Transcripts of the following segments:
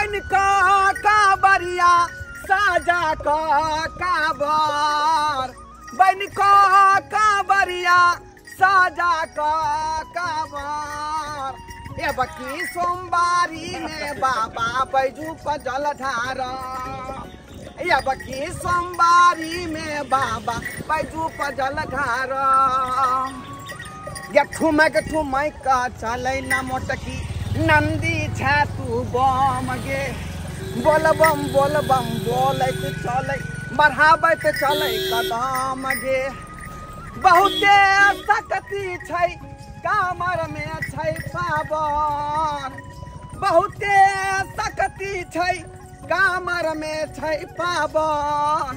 बन काबरिया साजा काबर बन काबरिया साजा काबर ये बकी सोमवारी में बाबा बैजू पर जल ढारा ये बकी सोमवारी में बाबा बैजू पर जल ढारा ये ठुमक का चले न मोटकी नंदी छा तू बम गे बोल बम बोले चले बढ़ाबे चले कदम गे बहुते शक्ति छै कामर में छै पावन बहुते शक्ति छै कामर में छै पावन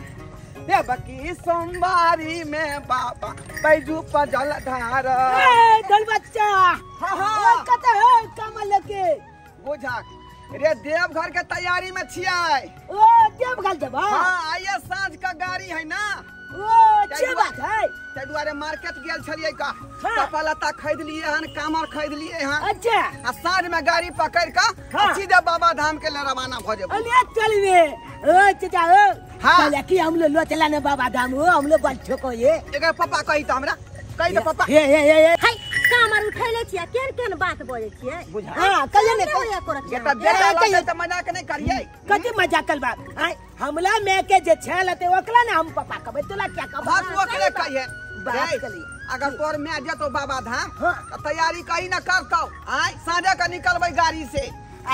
ये बकी सोमवारी में बाबा बैजू पर जल ढार दल बच्चा कते है कमल के बुझा रे देवघर के तैयारी में छियै ओ देवघर जब हां आइए साँझ का गाड़ी है ना ओ अच्छी बात है ते दुआरे मार्केट गेल छलिए का कपड़ा लत्ता खरीद लिए हन कामर खरीद लिए हन अच्छा आ साँझ में गाड़ी पकड़ का सीधे बाबा धाम के लिए रवाना हो जेबो अरे चल रे ओ चाचा ओ हां कि हम लोग लो चला ने बाबा धाम हो हम लोग बल ठोको ये एकर पापा कहि त हमरा कहि त पापा हे हाय कामर उठैले छियै केन बात बोलै छियै बुझा हां कहिए ने बेटा बेटा लागे त मजाक नहीं करिए कति मजाक कर बात हाय हमला में के जे छल ते ओकला ने हम पापा कहबे तोला क्या कहबो बात ओकरे कहिए बात कली अगर तोर में जतो बाबा धाम त तैयारी कहीं न करतौ आय साँझे का निकलबै गाड़ी से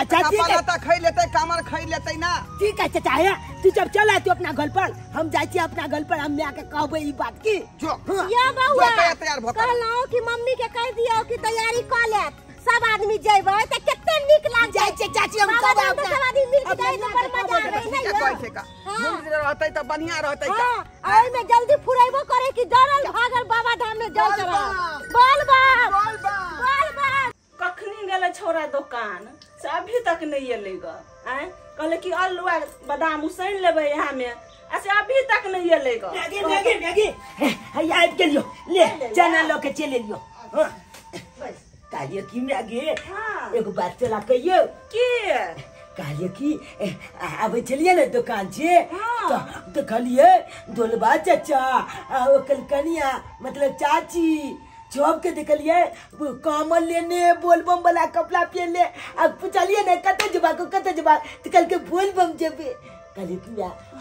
अच्छा ठीक है त खै लेतै कामर खै लेतै ना ठीक है चाचा है तू जब चला तू अपना घर पर हम जाई छी अपना घर पर हम आके कहबे ई बात की जो या बउआ तैयार भ कहलौ कि मम्मी के कह दियो कि तैयारी क ले सब आदमी जेबै त कते निक लाग जाई छै चाची हम कब सब आदमी मिल के जाई त बड़ मजा आबै नहीं कहै छै का मिल रहतै त बढ़िया रहतै का ओइ में जल्दी फुरैबो करे कि डरल भागल बाबा धाम में जल चढ़ा बोल बा कखनी गेले छोरा दुकान से अभी तक नहीं एले ग आय कहले कि अलुआ बादाम उसैन लेबै यहां में ऐसे अभी तक नहीं एले ग मैगी है आइ गेलियो ले चना लो के चले लियो हां कालियो की मैगी एगो बात चला कहियो की कालियो की आबे चलिए ना दुकान से तो कहलिए दोलबा चाचा ओकल कनिया मतलब चाची जॉब के देखलिए कामल लेने बोलबम वाला कपड़ा पहन ले अब पूछलिए ना कते जबा तो कल के बोलबम जेबे कहले कि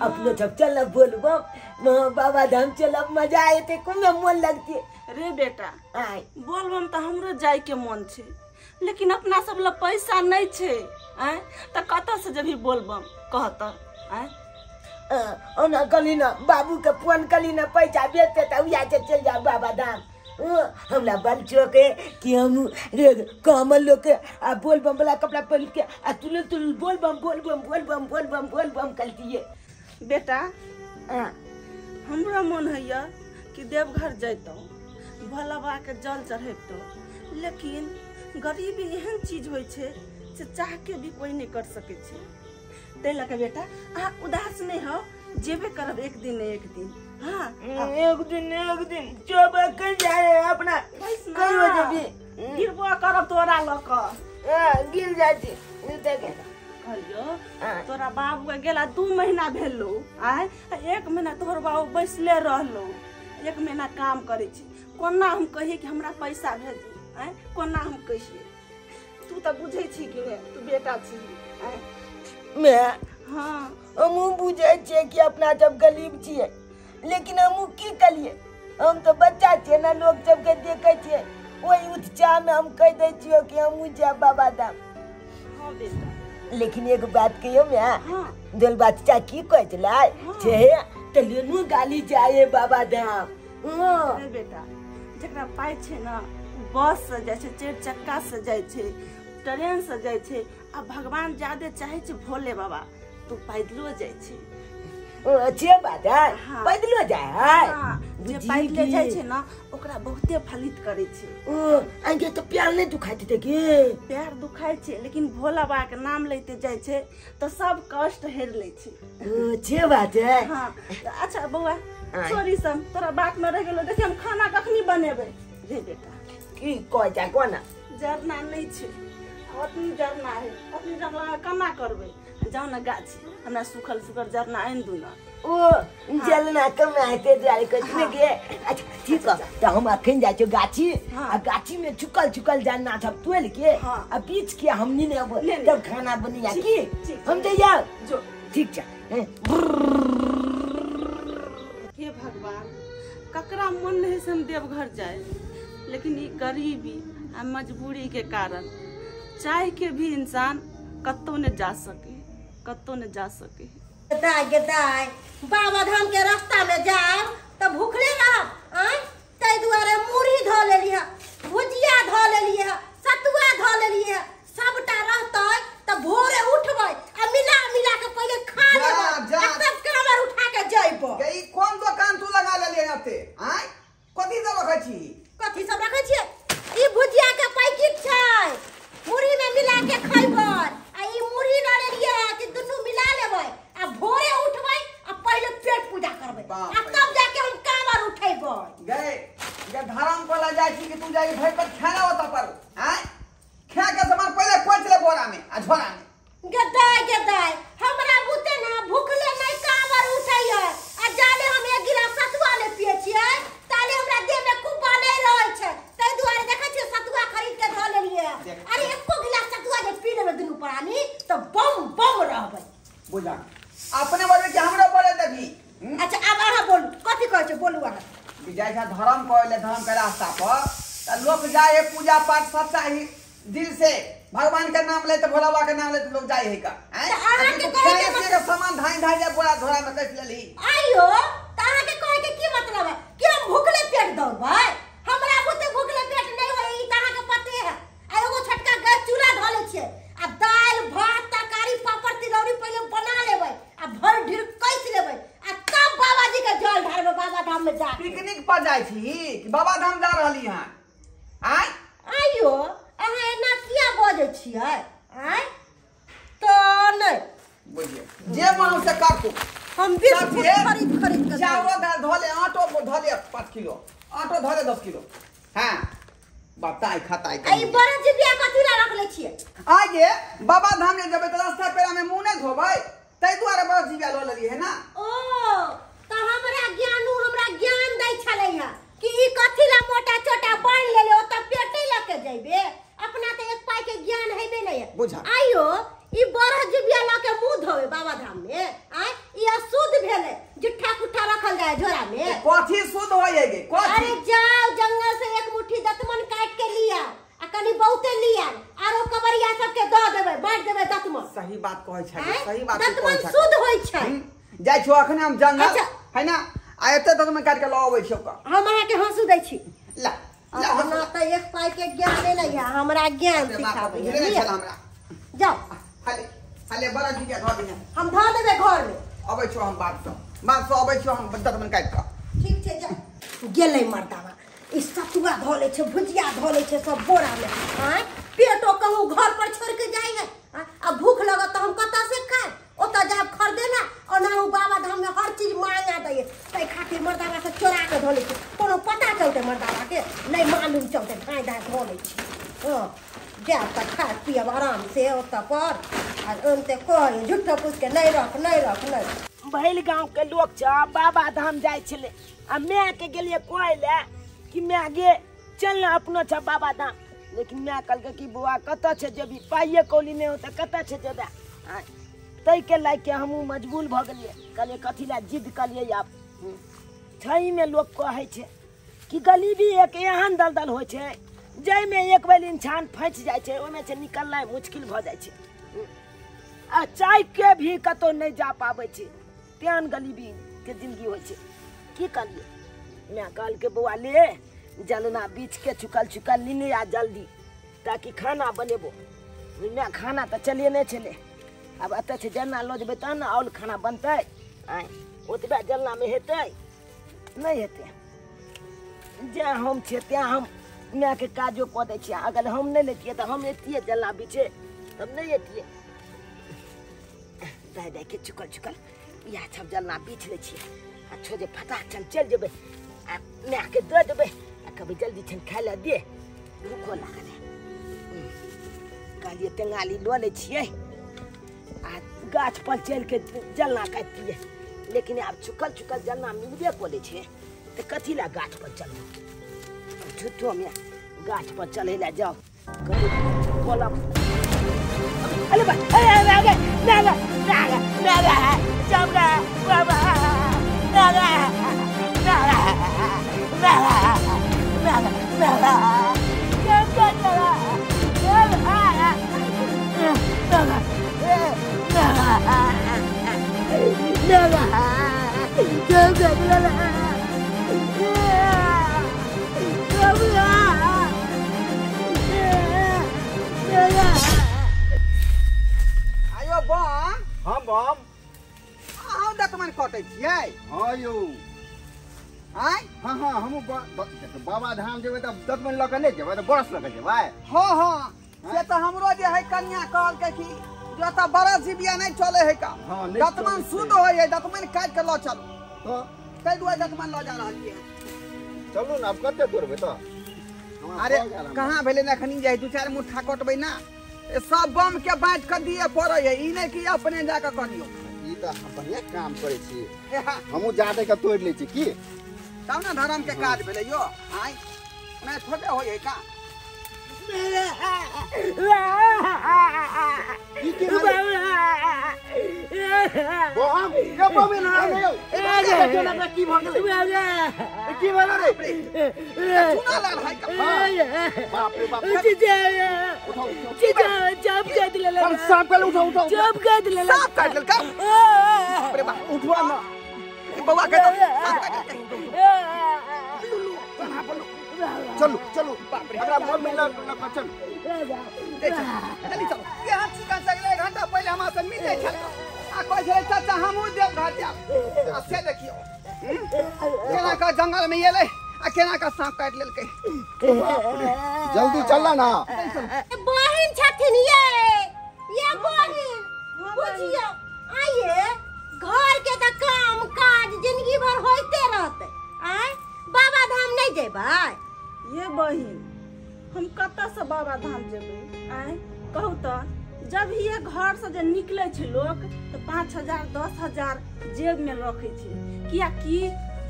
अपनो सब चल बोलबम बाबा धाम चलब मजा आए ते कोन मन लगती रे बेटा आय बोलबम त हमरो जाय के मन छे लेकिन अपना सब ल पैसा नहीं छे आय त कत से जभी बोलबम कहत आय ओना कलिना बाबू के फोन कलिना पैसा बेचते त उया चल जा बाबा धाम हमला बल चोके कि हम रे कमल लोग के बोलबम वाला कपड़ा पहन के तुल बोलबम कलतिए बेटा हमरा मन हैया कि देवघर जैतौ भोला बाबा के जल चढ़ैतौ लेकिन गरीबी एहन चीज होय छे से चाह के भी कोई नहीं कर सके छे ते लके बेटा आ उदास नहीं हो जेबे करब एक दिन हां एक दिन जब कर जाए अपना कई हो जबी गिरबो करब तोरा लक गिर जाती देखे कहियो तोरा बाबू के गेला 2 महीना भेलो आय 1 महीना तोहर बाबू बैसले रहलो 1 महीना काम करे छी कोना हम कहिए कि हमरा पैसा भेजी आय कोना हम कहिए तू त बुझै छी कि रे तू बेटा छी आय मैं हां हमू बुझे छे कि अपना जब गरीब छिए लेकिन हमू की कलिए हम तो बच्चा छे ना लोग जब के देखे छे ओई उत्साह में हम कह दे छियो कि हमू जा बाबा धाम हां बेटा लेकिन एक बात कहियो मैं हां दिल बात चा की कहै छला छे त लेनु गाली जाए बाबा धाम अरे बेटा जकरा पाई छे ना बस से जाय छे 4 चक्का से जाय छे ट्रेन से जाय छे आ भगवान ज्यादा चाहे छे भोले बाबा तू पैदलो जाय छे अच्छे बात है पैदलो जाय जे पैदले जाय छे ना ओकरा बहुते फलित करे छे आगे तो प्यार नहीं दुखाई थे कि पैर दुखाई छे लेकिन भोला बाबा के नाम लेते जाय छे तो सब कष्ट हेर ले छे अच्छे बात है हां अच्छा बउआ सॉरी सम तोरा बात में रह गेलो देखि हम खाना कखनी बनेबे रे बेटा की कह जा कोना जरना नहीं छे आ अतनी जरना है, अतनी जरना कना करबे। जाओ ना गाछी, हमरा सुखल सुखल जरना आइन दू ना। ओ जलना कम आते जाले कतने के। अच्छा ठीक है, तो हम अखन जाय छो गाछी। आ गाछी में चुकल चुकल जानना सब तोल के आ बीच के हमनी ने अब तब खाना बनिया की हम जइया जो ठीक छ। हे भगवान, ककरा मन नहीं से हम देवघर जाए, लेकिन ये गरीबी आ मजबूरी के कारण चाह के भी इंसान कत्तो न जा सके, कत्तो न जा सके। गेदाय बाबा धाम के रास्ता में जाओ तो भूखले रह आय तै दुआरे मुरही धो लेली है, भुजिया धो लेली है, सतुआ धो लेली है, सबटा रहतै त भोरे उठबै आ मिला मिला के पहले खा लेबै तब कामर उठा के जइबो। गई कौन दुकान तू लगा ले आते आय कथि सब रखै छी? कथि सब रखै छी? ई भुजिया के पैकेट छै, मुरही में मिला के खइबै आ ई मुरही ल लेलिए कि दुनू मिला लेबै आ भोरे उठबै आ पहले पेट पूजा करबै आ तब जाके हम कामर उठेबै। गए ये धर्म को ला जाय छी कि तू जाई भई पर खाना होता पर आय खा के सामान पहले पोंछ ले बोरा में आ झोरा में। गेदाय हमरा बुते ना भूखले नहीं कामर उठैय आ जाले हम एक गिलास सतुआ ले पिए छियै ताले हमरा देह में कुब्बा नहीं रहै छै, तै दुआरे देखै छियै सतुआ खरीद के धो लेलिए। अरे एको गिलास सतुआ जे पी लेबै दुनू प्राणी तो बम बम रहबै। बुझा अपने बोले कि हमरो बोले देबी। अच्छा अब अहाँ बोलू कथि कहै छै, बोलू अहाँ। कि जाय छा धर्म कहले धर्म के रास्ता पर त लोग जाए पूजा पाठ सच्चा ही दिल से भगवान के नाम ले तो भोला बाबा के नाम ले तो लोग जाए है का अहाँ के खाए से सामान धाई धाई जा बोरा धोरा में कस लेली। आइयो त अहाँ के कहे के की मतलब है कि हम भूखले पेट दौड़बै? हमरा बुते भूखले पेट नहीं होई ई त अहाँ के पते है। आ एगो छोटका गैस चूल्हा ध ले छियै आ दाल भात तरकारी पापड़ तिलौरी पहले बना लेबै आ भर ढीर कस लेबै आ तब बाबा जी के जल ढारबै बाबा धाम में जा। पिकनिक पर जाय छी कि बाबा धाम जा रहली हां आय? आइयो अहाँ एना किया बजै छियै आय? तो नहीं बुझिए जे मन से काटू हम बिस्कुट खरीद खरीद के चावल दाल धोले आटो धोले 5 किलो आटो धोले 10 किलो हां बताई खताई आई बड़ा जिबिया कथि ला रख ले छियै? आगे बाबा धाम में जब रास्ता पेरा में मुंह नहीं धोबै तै दुआरे बड़ा जिबिया ल लेली है ना। ओ त हमरा ज्ञान दै छलै है कि ई कथि ला मोटा छोटा बांध लेले ओ त पेटे लके जइबे, अपना त एक पाई के ज्ञान हेबे नहीं है। बुझा आइयो ई बड़ा जिबिया लके मुंह धोवे बाबा धाम में आय ई अशुद्ध भेले, जुठा कुठा रखल जाय झोरा में। कथि शुद्ध होय है गे कथि? अरे जाओ जंगल से एक मुट्ठी दतमन काट के लिया आ कनी बहुते लिया आरो कबरिया सब के द देबै बांट देबै दतमन। सही बात कहै छै, सही बात कहै दतमन छै। शुद्ध होय छै। जाय छो अखने हम जंगल अच्छा। है ना आ एते दतमन काट के ल आबै छौ का हम अहाँ के हंसू दै छी। ला हमरा त एक पाई के ज्ञान नहीं है, हमरा ज्ञान सिखाबै है। हमरा जाओ हाले हाले बड़ा जिबिया धो दिने हम ध देबै घर में। अबै छौ हम बात से अबै छौ हम दतमन काट के। ठीक छै जा गेलै मर्दावा ई सतुआ धो ले छै, भुजिया धो ले छै सब बोरा में आय पेटो कहूं घर पर छोड़ के जाई है आ भूख लगत त हम कता से खाए ओता जाब खरीदे ना और ना बाबा धाम में हर चीज मांगा दै तै खातिर मर्दावा से चोरा के धो ले छै, कोनो पता चलते मर्दावा के नहीं मालूम चलते धाय धाय धो ले छै। हां जा त खा पियब आराम से ओता पर आ अंते कह झूठो पूछ के नहीं रख भैल गांव के लोग छ बाबा धाम जाय छले आ मैं के गेलिए कहले कि मैं गे चल ना अपनो छ बाबा धाम, लेकिन मैं कल के कि बुआ कत छे जेबी पाइए कौली नहीं होता कत छे जेबा तई के लायक के हमहू मजबूर भ गेलिए। कहले कथि ला जिद कलिए आप छई में लोग कहे छे कि गरीबी एक एहन दलदल होय छे जय में एक बेर इंसान फंस जाय छे ओमे से निकलना मुश्किल भ जाय छे आ चाय के भी कतो नहीं जा पावे छे तेहन गरीबी के जिंदगी होय छे। की करिए मैं कल के बुआ ले जलना बीच के चुकल चुकल लीने आ जल्दी ताकि खाना बनेबो। मैं खाना तो चलिए नहीं चले अब अत से जलना लो जब तब ना और खाना बनते आय ओतबा जलना में हेते नहीं हेते जे हम छे त्या हम मैं के काजो क दे छी। अगर हम नहीं लेतिए तो हम एतिए जलना बीचे तब नहीं एतिए दाय दाय के चुकल चुकल या सब जलना बीच ले छी आ छोजे फटा चल जेबे आ मैं के दे देबे आ कभी जल्दी छन खाय ला दे भूखो लागल है। कल लिए टेंगाली लो ले छिए आ गाछ पर चल के जलना काटिए लेकिन अब चुकल जलना मिलबे कोले छे तो कथी ला गाछ पर चलना झूठो में गाछ पर चले ला जाओ कभी बोला अरे बा नागा नागा नागा नागा जाऊंगा बाबा नागा नागा नागा नागा नागा जाऊंगा नागा आयो बम हाँ बम अहाँ दतमन कटै छियै हाँ यौ आय हाँ हाँ हम बाबा धाम जेबै तऽ दतमन लऽ के नहीं जेबै तऽ बरस लऽ के जेबै हाँ हाँ से तो हमरो जे है कन्या कहल के कि जो तो बड़ा जीविया नहीं चले है का हाँ, नहीं दतमन चले शुद्ध हो है दतमन काट के लो चलो तो कई दुआ दतमन लो जा रहा है चलू ने अब कते दूर तो अरे कहाँ भेले ना खनी जाए 2-4 मुट्ठा कटबै ना ए सब बम के बांट कर दिए पड़े है ई नहीं कि अपने जाके करियो ई तऽ बढ़िया काम करै छी हे हा, हमहूँ जादे के तोड़ लै छी की तब ना धर्म के काज भेले यो आय मैं थोड़े हो है का बम के बम ना यौ की भऽ गेलै की भेलै रे सुना लाल है का बाप रे बाप उठाओ जब साफ कर उठाओ साफ काट लेल का अरे बा उठवा ना ई बउआ के तो साफ काट चलू चलू हमरा मन में लग चल चली चलो यहाँ चिकन से 1 घंटा पहले हमारा से मिले छल आ कोई छले चाचा हमहू देव घाट जाब आ से देखियो केना का जंगल में ये ले आ केना का सांप काट लेलकै जल्दी चलना ना बहिन छथिन ये बहिन बुझियो आइए घर के त काम काज जिंदगी भर होते रहते आय बाबा धाम नहीं जेबै ये बहिन हम कतऽ से बाबा धाम जेबै आय कहू तऽ जब ये घर से जे निकले छै लोग तो 5,000 10,000 जेब में रखे छै कियाकि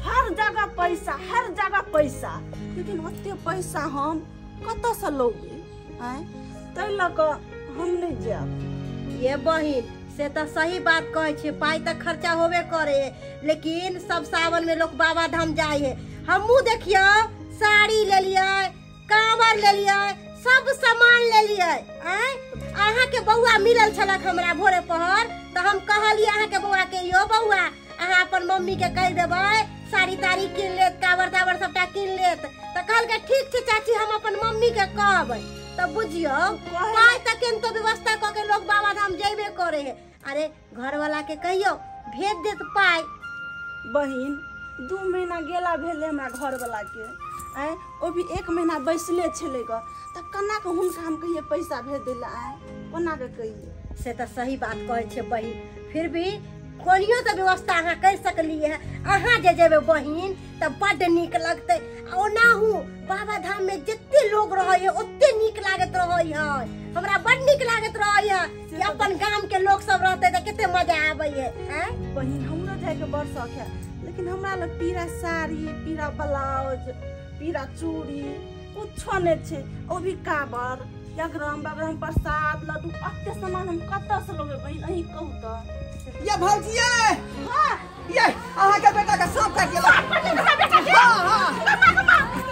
हर जगह पैसा लेकिन ओते पैसा हम कतऽ से लौबै आय तै लऽ कऽ हम नहीं जाब ये बहिन से तो सही बात कहे छे पाई तक खर्चा होबे करे लेकिन सब सावन में लोग बाबा धाम जाए है हमहू देखियो साड़ी ले लिया कांवर ले लिया सब सामान ले लिया अहाँ के बउआ मिलल छलक हमरा भोरे पहर तो हम कहलिए अहाँ के बउआ के यो बउआ अहाँ अपन मम्मी के कह देबै साड़ी ताड़ी किन लेत कांवर तावर सबटा किन लेत तो कहल के ठीक छे चाची हम अपन मम्मी के कहबै तो बुझियो पाई तक तो व्यवस्था क के लोग बाबा धाम जेबे करे है अरे घर वाला के कहियो भेज देत पाई बहिन 2 महीना गेला भेले हमरा घर वाला के आय ओ भी 1 महीना बैसले छले ग त कना के हुनका हम कहिए पैसा भेज देला आय कोना के कहिए से तो सही बात कहे छे बहिन फिर भी कोनियो तो व्यवस्था अहाँ कर सकलिए है अहाँ जे जेबे बहिन त बड नीक लगते ओनाहू बाबा धाम में जितने लोग रहे है ओते नीक लागत रहे है हमरा बड नीक लागत रहे है कि अपन गांव के लोग सब रहते त केते मजा आवे है बहिन हमरा जाए के बड़ शौक है लेकिन हमरा लग पीरा साड़ी पीरा ब्लाउज पीरा चूड़ी कुछो नहीं छे ओ भी काबर यग्रम बगरम प्रसाद लड्डू अत्ते सामान हम कतऽ से लोगे बहिन अही कहू त ये भौजिए हां ये अहाँ के बेटा का सांप काट गेल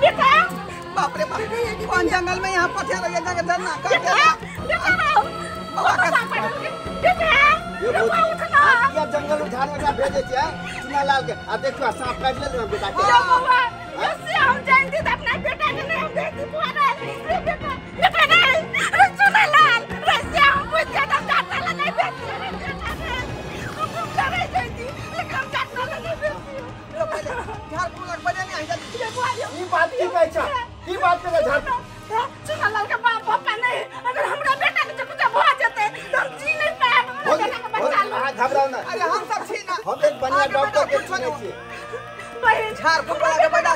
बेटा बाप रे बाप कौन जंगल में यहाँ पथिया लगे जाके डरना काट बाबा का ये जंगल उठाने वाला भेजे छियै चुना लाल के आ देखियो सांप काट ले बेटा के बाबा ऐसे हम जानती त अपना बेटा के नहीं देखती पुआरा बेटा नहीं चुना लाल ऐसे हम बुझ के तो काटला नहीं देखती हम करे जानती लेकिन हम काटला नहीं देखती झाड़ फूलक बने नहीं आई ई बात की कहै छ की बात करे झाड़ चुना लाल के बाप पापा नहीं अगर हमरा बेटा के कुछ हो जाते तो हम जी नहीं पाएब हमरा बेटा के बचा लो घबराओ ना अरे हम सब छी ना हम एक बढ़िया डॉक्टर के चुने छी बहन झाड़ फूक वाला के बजा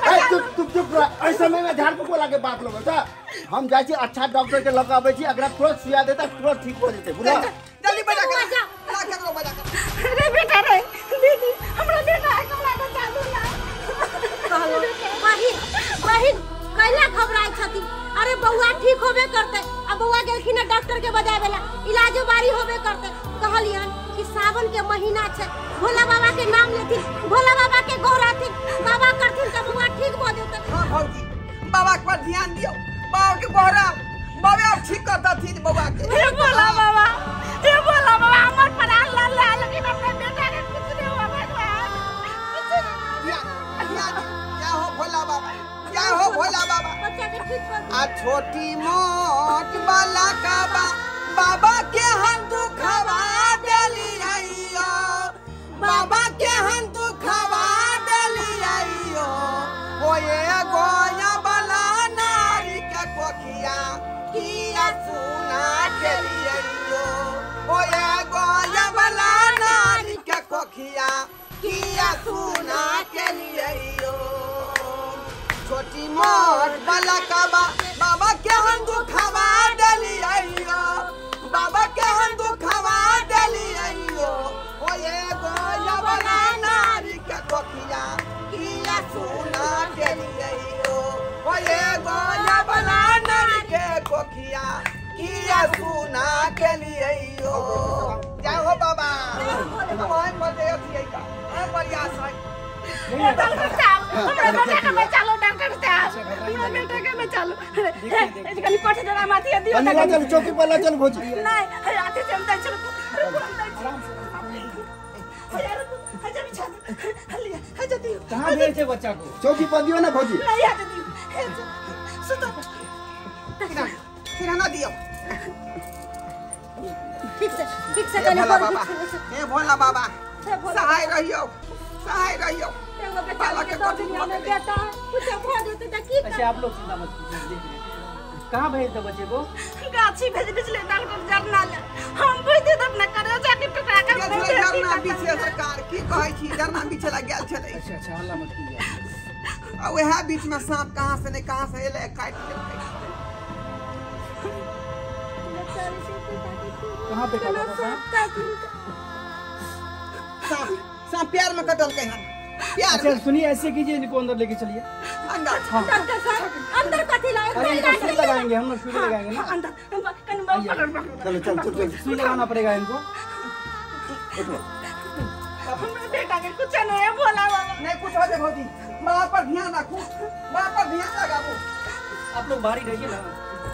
चुप रह ऐसे समय में झाड़ फूक वाला के बात लोगे त हम जाए छी अच्छा डॉक्टर के लगाबे छी, अगर तुरंत सुइया देता तुरंत ठीक हो जेते बुझला। जल्दी बजा कर ला करो बजा कर। अरे बेटा रे दीदी हमरा बेटा है कमला बचा दो ना। बहिन कैला घबराई छथि? अरे बउआ ठीक होबे करते। अब बउआ गेलखिन डॉक्टर के बजावेला, इलाजो बारी होबे करते। कहलियन कि सावन के महीना छे, भोला बाबा के नाम लेथिन, भोला बाबा के गौराथिन, बाबा करथिन त बउआ ठीक भ जेते। हां भौजी बाबा पर ध्यान दियो, बाबा के बहरा बाबा अब ठीक करता थी बाबा के। हे भोला बाबा हमर प्राण ला लेकिन अपने बेटा के कुछ नहीं हुआ भगवान। क्या हो भोला बाबा, क्या हो भोला बाबा। बच्चा के ठीक कर आ छोटी मोट बाला का बाबा के हम दुखवा देली आइयो, बाबा के हम दुखवा देली आइयो। ओए गोया बाला नारी के कोखिया किया सुना देली आइयो। ओए गोया बाला नारी के कोखिया किया सुना देली आइयो। छोटी मोट बाला का बाबा के हम दुखवा देली आइयो, बाबा के हम दुखवा देली आइयो। ओए गोया बाला नारी के कोखिया किया सुना देली आइयो। ओए गोया बाला नारी के कोखिया किया सुना देली आइयो। जय हो बाबा। ओए मजे अथी का ए प्रयास है। डॉक्टर साहब हमरा बेटा के बचा लो, डॉक्टर साहब हमरा बेटा के बचा लो। कनी पठ जरा माथी दियो चल चल चौकी पर ला चल भौजी। नहीं आते से हम चल कहाँ भेजे थे बच्चा को? चौकी पर दियो ना भौजी। नहीं आते दियो सुतो किराना दियो। ठीक से हे भोला बाबा, हे भोला बाबा सहाय रहियो, सहाय रहियो। बाबा के दुनिया में बेटा कुछ भ जेते त की अच्छा आप लोग चिंता मत कीजिए, देख रहे कहाँ भेज दो बच्चे को? गाछी भेज बिजले डॉक्टर जरना ले हम बुझ दे अपना करे जाके टुकड़ा कर गेल छलै जरना पीछे सरकार की कहै छी, जरना पीछे गेल छलै। अच्छा अच्छा हल्ला मत कीजिए। आ वह बीच में सांप कहां से नहीं कहां से एले काट लेलकै। कहाँ पे काटा था? सांप सांप पैर में कटलकै हन, पैर अच्छा सुनिए ऐसे कीजिए, इनको अंदर लेके चलिए। अंदर डॉक्टर साहब अंदर कथि लाए? अरे इनको सुई लगाएंगे, हम लोग सुई लगाएंगे ना। अंदर कन पकड़ चलो चल चल चल। सुई लगाना पड़ेगा इनको। हमरा बेटा के कुछ नहीं है भोला बाबा। नहीं कुछ हो दे भौजी, बाबा पर ध्यान रखो, बाबा पर ध्यान लगाबो। आप लोग बाहर ही रहिए ना।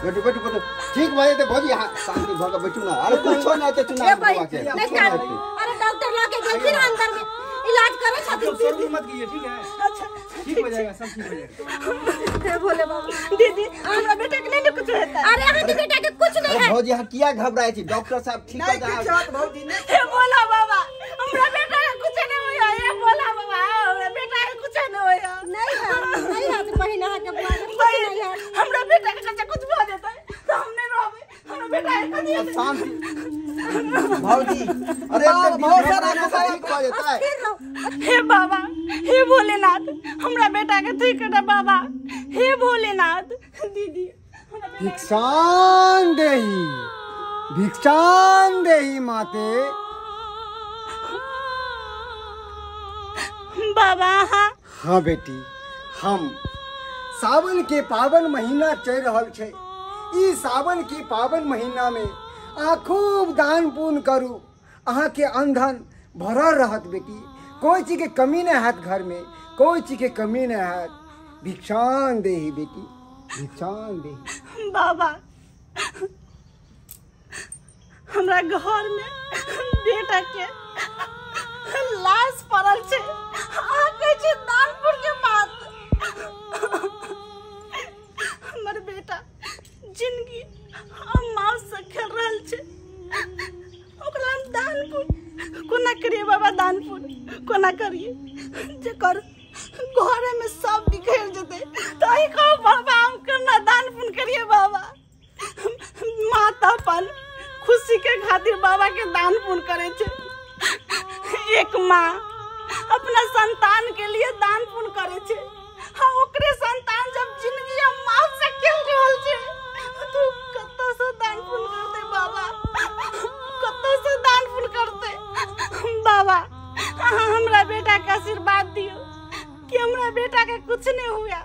बैठो बैठो बैठो ठीक भाई तो भौजी हां शांति भर के बैठो ना। अरे कुछ ना तो चुनाव करवा के। अरे डॉक्टर लाके गेलखिन अंदर में इलाज करे आप छथिन। लोग शोर मत कीजिए, ठीक है? अच्छा ठीक हो जाएगा, सब ठीक हो जाएगा। हे भोले बाबा दीदी हमरा बेटा के नहीं कुछ होता। अरे हां बेटा के कुछ नहीं है। भौजी हां किया घबराए छी, डॉक्टर साहब ठीक हो नहीं जाए। कुछ होत भौजी नहीं। हे भोला बाबा हमरा बेटा के कुछ नहीं होया। हे भोला बाबा हमरा बेटा के कुछ नहीं होया। नहीं है तो महीना के बाद कुछ नहीं है। हमरा बेटा के कुछ हो जाता है तो हम नहीं रहबे। हमरा बेटा के कदी शांति भौजी। अरे बहुत सारा ठीक हो जाता है। हे बाबा हे भोलेनाथ हमरा बेटा के ठीक कर बाबा। हे भोलेनाथ दीदी भिक्षान देही माते। बाबा हाँ बेटी, हम सावन के पावन महीना चल रहल छै। ई सावन के पावन महीना में अहाँ खूब दान पुण्य करू, अहाँ के अंधन भरल रहत बेटी। कोई चीज के कमी नहीं है घर में, कोई चीज के कमी नहीं है। भिक्षान देही बेटी, भिक्षान देही। बाबा हमरा घर में बेटा के लाश पड़ल छे। आ कहै छै दानपुर के बात। हमर बेटा जिंदगी हम माँ से खेल रहल छे। ओकरा हम दानपुर कोना करिए बाबा, दानपुर कोना करिए जेकर घरे में सब बिखर जते। तो आई कहो बाबा हम करना दान पुण्य करिए बाबा। माता अपन खुशी के खातिर बाबा के दान पुण्य करे छे। एक माँ अपना संतान के लिए दान पुण्य करे छे। हाँ ओकरे संतान जब जिंदगी माँ से खेल रहल छे अहाँ हमरा बेटा के आशीर्वाद दियो कि हमरा बेटा के कुछ नहीं हुआ।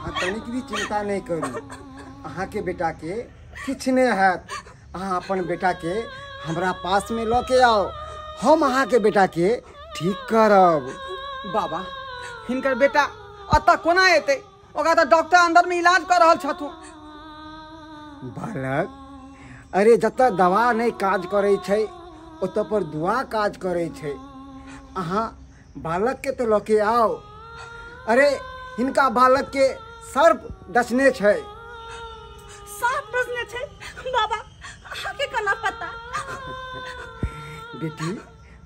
हाँ तनिक भी चिंता नहीं करू, अहाँ के बेटा के किछ नहीं हैत। अहाँ अपन बेटा के हमरा पास में ल के आओ, हम अहाँ के बेटा के ठीक करब। बाबा हिनकर बेटा अतः कोना एतै? ओकरा तऽ डॉक्टर अंदर में इलाज कर रहल छथुन। बालक, अरे जतऽ दवा नहीं काज करे छै ओतऽ पर दुआ काज करे छै। अहाँ बालक के तो लके आओ। अरे हिनका बालक के सर्प डसने छै। साफ डसने छै? बाबा आके केना पता? बेटी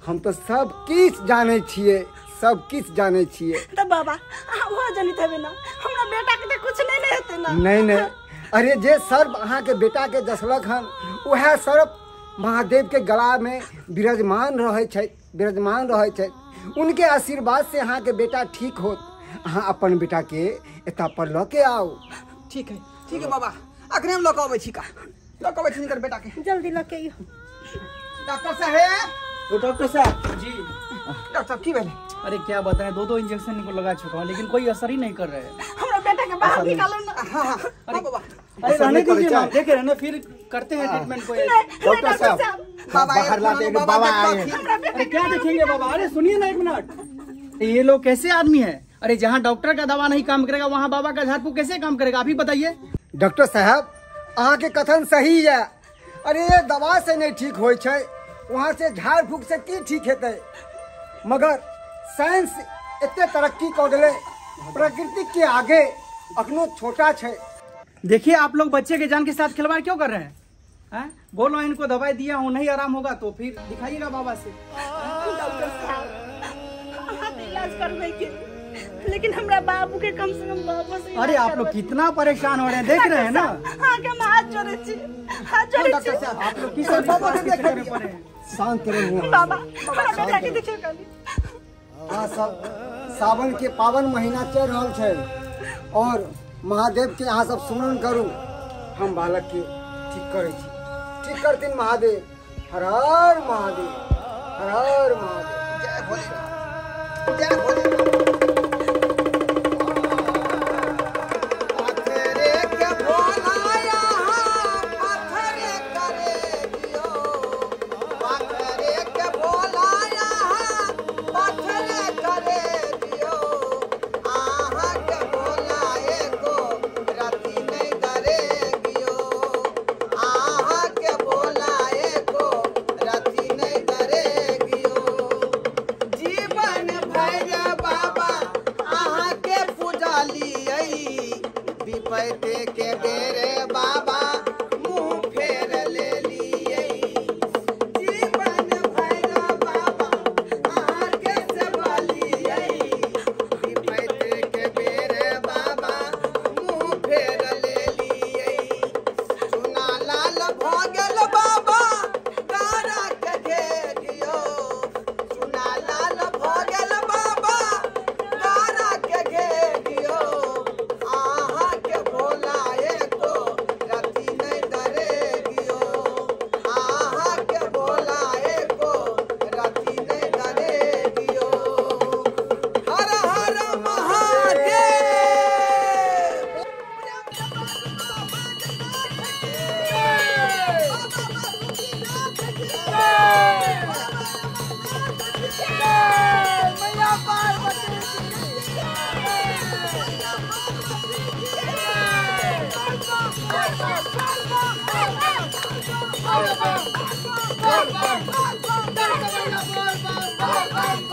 हम तो सब किछ जाने छिए, सब किछ जाने छिए। तो बाबा अहाँ वो जनित हेबे ना, हमरा बेटा के कुछ नहीं हेतै ना? नहीं नहीं, अरे जे सर्प अहाँ के बेटा के डसलक हन वह सर्प महादेव के गला में विराजमान रहे छै, विराजमान रहे छै। उनके आशीर्वाद से अहाँ के बेटा ठीक होत। अहाँ अपन बेटा के एता पर ल के आओ। ठीक है बाबा, अखने हम लऽ कऽ अबै छी का, लऽ कऽ अबै छी हिनकर बेटा के। जल्दी लके आइयो। डॉक्टर साहेब, तो डॉक्टर साहब जी। डॉक्टर साहब की भेलै? अरे क्या बताएं, 2 इंजेक्शन इनको लगा चुका हूँ लेकिन कोई असर ही नहीं कर रहे हैं। हमरा बेटा के बाहर निकालो ना। हाँ बाबा। अरे रहने दीजिए ना, देख रहे हैं ना, फिर करते हैं ट्रीटमेंट को। डॉक्टर साहब बाबा बाहर लाते हैं, बाबा आए हैं। अरे क्या देखेंगे बाबा? अरे सुनिए ना 1 मिनट, ये लोग कैसे आदमी है? अरे जहाँ डॉक्टर का दवा नहीं काम करेगा वहाँ बाबा का झाड़ फूक कैसे काम करेगा? आप ही बताइए। डॉक्टर साहब अहाँ के कथन सही है। अरे ये दवा से नहीं ठीक होय छै, वहाँ से झाड़ फूक से की ठीक हेतै? मगर साइंस इतने तरक्की कर गए, प्रकृति के आगे अखनो छोटा छै। देखिए आप लोग बच्चे के जान के साथ खिलवाड़ क्यों कर रहे हैं? हैं? बोलो इनको दवाई दिया हूँ, नहीं आराम होगा तो फिर दिखाइएगा बाबा से। डॉक्टर साहब अहाँ तो इलाज करबै के, लेकिन हमरा बाबू के कम से कम बाबू से। अरे आप लोग कितना परेशान हो रहे हैं, देख रहे हैं ना? हाँ के हम हाथ जोड़े छी, हाथ जोड़े छी। डॉक्टर साहब आप लोग किस बाबा के देख रहे पड़े हैं? शांत रहो। बाबा हमरा बेटा के देखियो कनी। अहाँ सब सावन के पावन महीना चल रहा छै और महादेव के अहाँ सब सुमरन करू। हम बालक के ठीक करे छी, ठीक करथिन महादेव। हर हर महादेव, हर हर महादेव। जय भोलेनाथ, जय भोलेनाथ। पत्थरे के भोला यहाँ पत्थरे करे दियो, पत्थरे के भोला यहाँ पत्थरे करे दियो। आहाँ के भोला एको रति नहीं करे दियो, आहाँ के भोला एको रति नहीं करे दियो। जीवन भर बाबा अहाँ के पुजाली विपत्ति के बेरे बाबा मुँह फेर ले लिये। जीवन भर बाबा अहाँ के सेवाली विपत्ति के बेरे बाबा मुँह फेर ले लिये। चुना लाल भऽ गेल बाबा गारा के घेरियो, चुना लाल भऽ गेल बाबा गारा के घेरियो। आहाँ के भोला एको रति नहीं डरेगियो, आहाँ के भोला एको रति नहीं डरेगियो। हर हर Mahadev. Bam, bam, bam, bam, bam, bam, bam, bam, bam,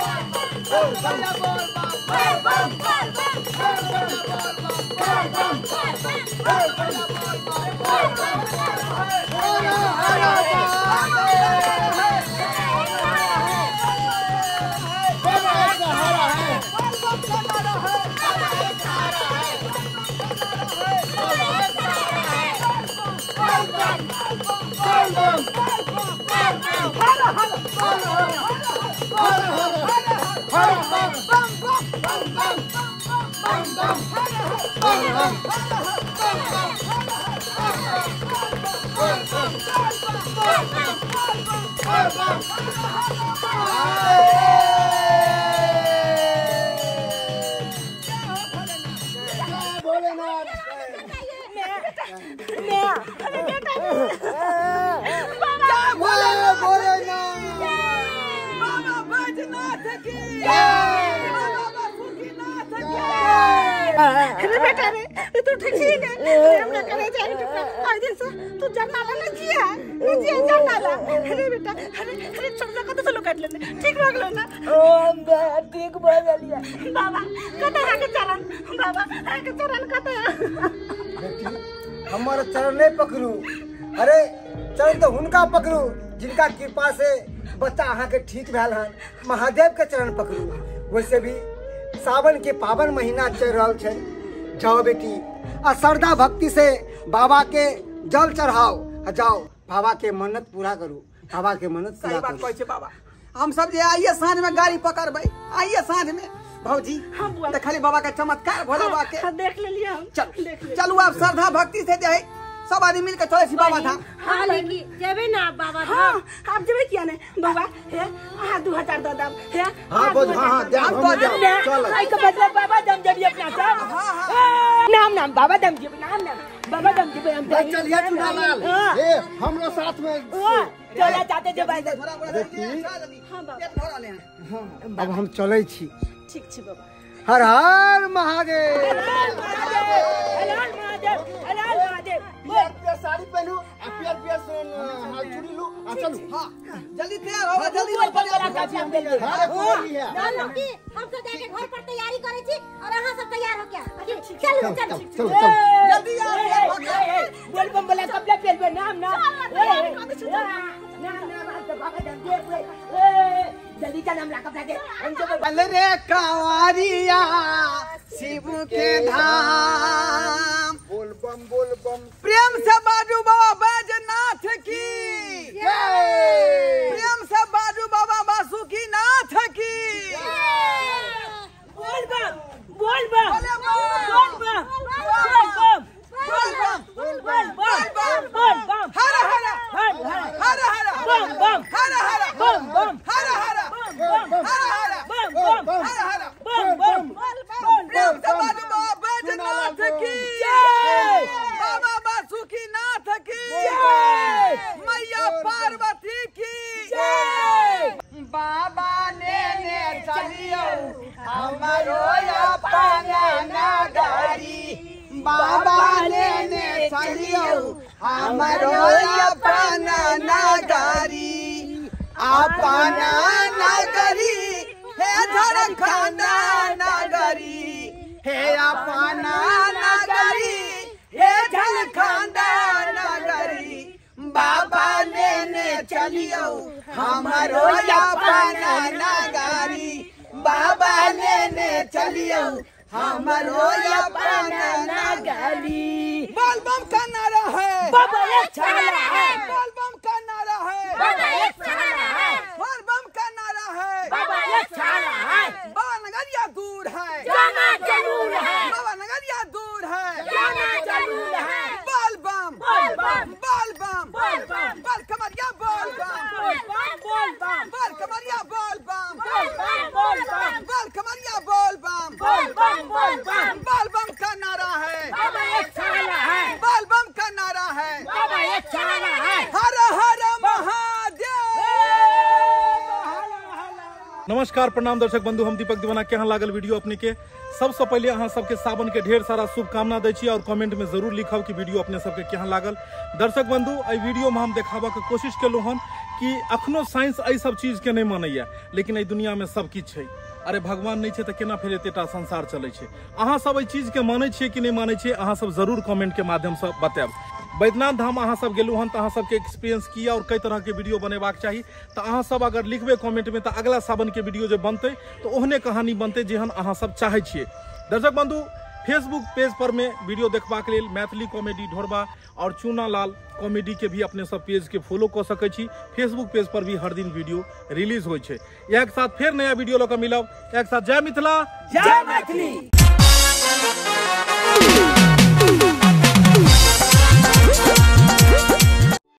bam, करे तू ठीक है हमरा करे जाई टुकड़ा आज दिन से तू जानना ना जिया जानना ला अरे बेटा अरे चमड़ा कत से लोकाट लेने ठीक हो गेलो ना ओ ठीक भ गेलिया बाबा कत के चरण बाबा के चरण कत बेटी हमर चरण नहीं पकड़ू अरे चरण तो हुनका पकड़ू जिनका कृपा से बच्चा अहाँ के ठीक भेल हन महादेव के चरण पकड़ू वैसे भी सावन के पावन महीना चल रहा है जाओ बेटी आ श्रद्धा भक्ति से बाबा के जल चढ़ाओ आ जाओ बाबा के मन्नत पूरा करू बाबा के मन्नत सही पूरा बात करू कहै छै बाबा हम सब जे आइए साँझ में गाड़ी पकड़बै आइए साँझ में भौजी देखली बाबा का चमत्कार भोला बाबा के देख लेलिए हम चल चलू आप श्रद्धा भक्ति से जे है सब आदमी मिलकर चले छी बाबा धाम हाँ लेकिन जेबे ना बाबा हाँ आप जेबे किया ने बाबा हे हाँ 2000 दे दब हे हाँ बोझ हाँ दे हम दे चल आई का मतलब बाबा दम जब अपना सब नाम बाबा दम जब नाम बाबा दम जब हम चलिए चुनालाल ए हमरो साथ में चला जाते जब आई थोड़ा बड़ा हाँ बाबा पेट भरा ले अब हम चले छी ठीक छै बाबा हर हर महादेव साड़ी पहनू हाथ चूड़ी लू चलू हां जल्दी तैयार हो जल्दी हम तो जाके घर पर तैयारी करे छी और अहाँ सब तैयार हो क्या चलो चलो जल्दी यार बोल बम बोला कपड़ा पहनबे नाम बाबा दम दे जल्दी चल हम ला कपड़ा दे हम तो बल रे कांवरिया शिव के धाम बोल बम प्रेम से बाजू बाबा बैजनाथ की प्रेम से बाजू बाबा बासुकीनाथ की बोल बम हर हर हर हर हर हर प्रेम से बाजू बाबा बैजनाथ की बाबा बासुकीनाथ की मैया पार्वती की बाबा ने चलियो हमारो अपन गाड़ी बाबा ने चलियो हमारो अपन गाड़ी अपन नगरी हे झारखंड नगरी हे अपन नगरी हे झारखंड नगरी बाबा ने चलियो हमारो अपन नगरी बाबा ने चलियो हमारो अपन नगरी बोल बम का नारा है बाबा एक छाला है बोल बम का नारा है बाबा एक छाला है बोल बम का नारा है बाबा एक छाला है बाबा नगरिया दूर है जाना जरूर है बाबा नगरिया दूर है जाना जरूर है बोल बम बोल बम बोल बम बोल बम बोल कमरिया बोल बम बोल कमरिया बोल बम बोल कमरिया बोल बम बोल बम का नारा है बाबा एक छाला है बोल बम का नारा है बाबा एक छाला है हर हर महादेव। नमस्कार प्रणाम दर्शक बंधु हम दीपक दीवाना केहन लागल वीडियो अपने के सबसे पहले अहाँ सबके सावन के ढेर सारा शुभकामना दै छी और कमेंट में जरूर लिखब कि वीडियो अपने सबके केहन लागल। दर्शक बंधु एहि वीडियो में हम देखाबे के कोशिश केलहुँ हन कि अखनो साइंस एहि सब चीज के नहीं मानैया लेकिन एहि दुनिया में सब किछु छै। अरे भगवान नहीं छै तऽ केना फेर एतेटा संसार चलै छै। अहाँ सब एहि चीज के मानै छियै कि नहीं मानै छियै अहाँ सब जरूर कमेंट के माध्यम से बतायब। बैद्यनाथ धाम अहाँ सब गेलू हन तो अहाँ सबके एक्सपीरियंस किया और कई तरह के वीडियो बनेबाक चाहिए तो अहाँ सब अगर लिखबे कमेंट में तो अगला सावन के वीडियो जो बनते तो ओहने कहानी बनते जेहन अहाँ सब चाहे छिए। दर्शक बंधु फेसबुक पेज पर में वीडियो देखबाक लेल मैथिली कॉमेडी ढोरबा और चूनालाल कॉमेडी के भी अपने सब पेज के फॉलो कर सकै छी। फेसबुक पेज पर भी हर दिन वीडियो रिलीज होइ छै। एक साथ फिर नया वीडियो लऽ कऽ मिलब। एक साथ जय मिथिला जय मैथिली।